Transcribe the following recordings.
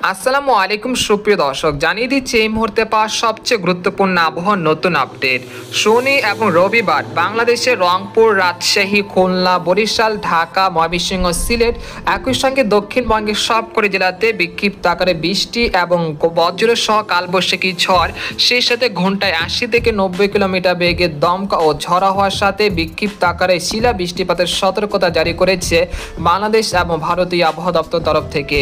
আসসালামু আলাইকুম সুপ্রিয় দর্শক, জানিয়ে দিচ্ছি এই মুহূর্তে পাওয়া সবচেয়ে গুরুত্বপূর্ণ আবহাওয়ার নতুন আপডেট। শনি এবং রবিবার বাংলাদেশের রংপুর, রাজশাহী, খুলনা, বরিশাল, ঢাকা, ময়মনসিংহ, সিলেট, একই সঙ্গে দক্ষিণবঙ্গের সবকটি জেলাতে বিক্ষিপ্ত আকারে বৃষ্টি এবং বজ্রসহ কালবৈশাখী ঝড়, সেই সাথে ঘন্টায় 80 থেকে 90 কিলোমিটার বেগে দমকা ও ঝড়া হওয়ার সাথে বিক্ষিপ্ত আকারে শিলা বৃষ্টিপাতের সতর্কতা জারি করেছে বাংলাদেশ এবং ভারতীয় আবহাওয়া দপ্তর তরফ থেকে।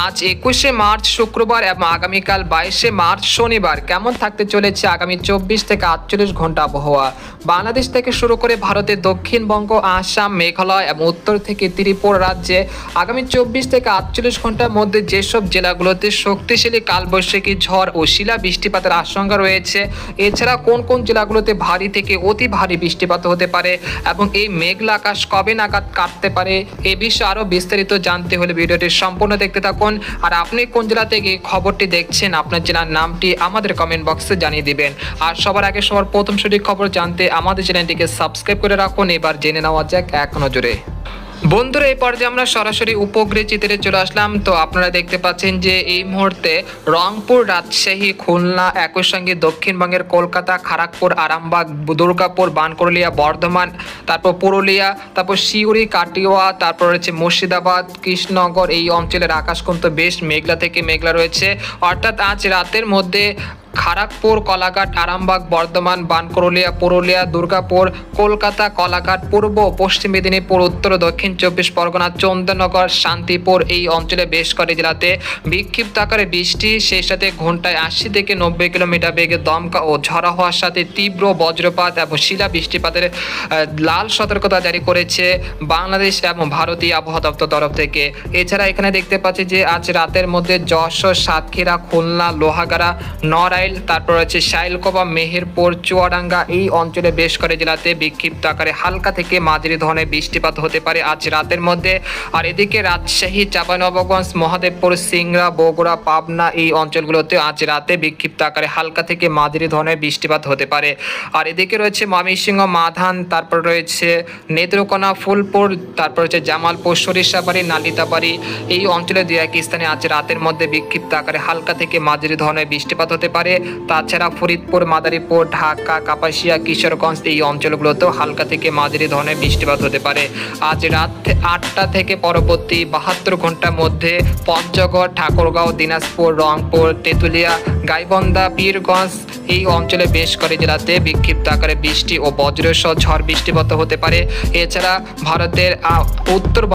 আজ 21 মার্চ শুক্রবার এবং আগামীকাল 22 মার্চ শনিবার কেমন থাকতে চলেছে আগামী 24 থেকে 48 ঘন্টা আবহাওয়া। বাংলাদেশ থেকে শুরু করে ভারতের দক্ষিণবঙ্গ, আসাম, মেঘালয় এবং উত্তর থেকে ত্রিপুরা রাজ্যে আগামী 24 থেকে 48 ঘন্টার মধ্যে যেসব জেলাগুলোতে শক্তিশালী কালবৈশাখী ঝড় ও শিলা বৃষ্টিপাতের আশঙ্কা রয়েছে, এছাড়া কোন কোন জেলাগুলোতে ভারী থেকে অতি ভারী বৃষ্টিপাত হতে পারে এবং এই মেঘলা আকাশ কবে নাগাদ কাটতে পারে, এ বিষয়ে আরও বিস্তারিত জানতে হলে ভিডিওটি সম্পূর্ণ দেখতে থাকুন। আর আপনি কোন জেলা থেকে খবরটি দেখছেন, আপনার জেলার নামটি আমাদের কমেন্ট বক্সে জানিয়ে দিবেন। আর সবার আগে সবার প্রথম সঠিক খবর জানতে আমাদের চ্যানেলটিকে সাবস্ক্রাইব করে রাখুন। এবার জেনে নেওয়া যাক এক নজরে। বন্ধুরা, এই পর্যায়ে আমরা সরাসরি উপগ্রহ চিত্রে চলে আসলাম। তো আপনারা দেখতে পাচ্ছেন যে এই মুহূর্তে রংপুর, রাজশাহী, খুলনা, একই সঙ্গে দক্ষিণবঙ্গের কলকাতা, খড়গপুর, আরামবাগ, দুর্গাপুর, বানকরলিয়া, বর্ধমান, তারপর পুরুলিয়া, তারপর সিউড়ি, কাটিওয়া, তারপর রয়েছে মুর্শিদাবাদ, কৃষ্ণনগর, এই অঞ্চলের আকাশ কিন্তু বেশ মেঘলা থেকে মেঘলা রয়েছে। অর্থাৎ আজ রাতের মধ্যে খড়গপুর, কোলাঘাট, আরামবাগ, বর্ধমান, বানকরলিয়া, পুরুলিয়া, দুর্গাপুর, কলকাতা, কোলাঘাট, পূর্ব ও পশ্চিম মেদিনীপুর, উত্তর ও দক্ষিণ 24 পরগনা, চন্দননগর, শান্তিপুর, এই অঞ্চলে বেশ কয়েকটি জেলাতে বিক্ষিপ্ত আকারে বৃষ্টি, সেই সাথে ঘন্টায় 80 থেকে 90 কিলোমিটার বেগে দমকা ও ঝড়া হওয়ার সাথে তীব্র বজ্রপাত এবং শিলা বৃষ্টিপাতের লাল সতর্কতা জারি করেছে বাংলাদেশ এবং ভারতীয় আবহাওয়া দপ্তর তরফ থেকে। এছাড়া এখানে দেখতে পাচ্ছি যে আজ রাতের মধ্যে যশোর, সাতক্ষীরা, খুলনা, লোহাগাড়া, নড়াইল, তারপর রয়েছে শাইলকোপা, মেহেরপুর, চুয়াডাঙ্গা, এই অঞ্চলে বেশ কয়েকটি জেলাতে বিক্ষিপ্ত আকারে হালকা থেকে মাঝারি ধরনের বৃষ্টিপাত হতে পারে আজ রাতের মধ্যে। আর এদিকে রাজশাহী, চাঁপাইনবাবগঞ্জ, মহাদেবপুর, সিংড়া, বগুড়া, পাবনা, এই অঞ্চলগুলোতে আজ রাতে বিক্ষিপ্ত আকারে হালকা থেকে মাঝারি ধরনের বৃষ্টিপাত হতে পারে। আর এদিকে রয়েছে ময়মনসিংহ, মাধান, তারপর রয়েছে নেত্রকোনা, ফুলপুর, তারপর রয়েছে জামালপুর, সরিষাবাড়ি, নালিতাবাড়ি, এই অঞ্চলে দু এক স্থানে আজ রাতের মধ্যে বিক্ষিপ্ত আকারে হালকা থেকে মাঝারি ধরনের বৃষ্টিপাত হতে পারে। তাছাড়া ফরিদপুর, মাদারীপুর, ঢাকা, কাপাসিয়া, কিশোরগঞ্জ, এই অঞ্চলগুলোতেও হালকা থেকে মাঝারি ধরনের বৃষ্টিপাত হতে পারে। আজ রাত 8টা থেকে পরবর্তী 72 ঘন্টার মধ্যে পঞ্চগড়, ঠাকুরগাঁও, দিনাজপুর, রংপুর, তেঁতুলিয়া, গাইবান্ধা, পীরগঞ্জ, এই অঞ্চলে বেশ কয়েকটি জেলাতে বিক্ষিপ্ত আকারে বৃষ্টি ও বজ্রসহ ঝড় বৃষ্টিপাত হতে পারে। এছাড়া ভারতের উত্তর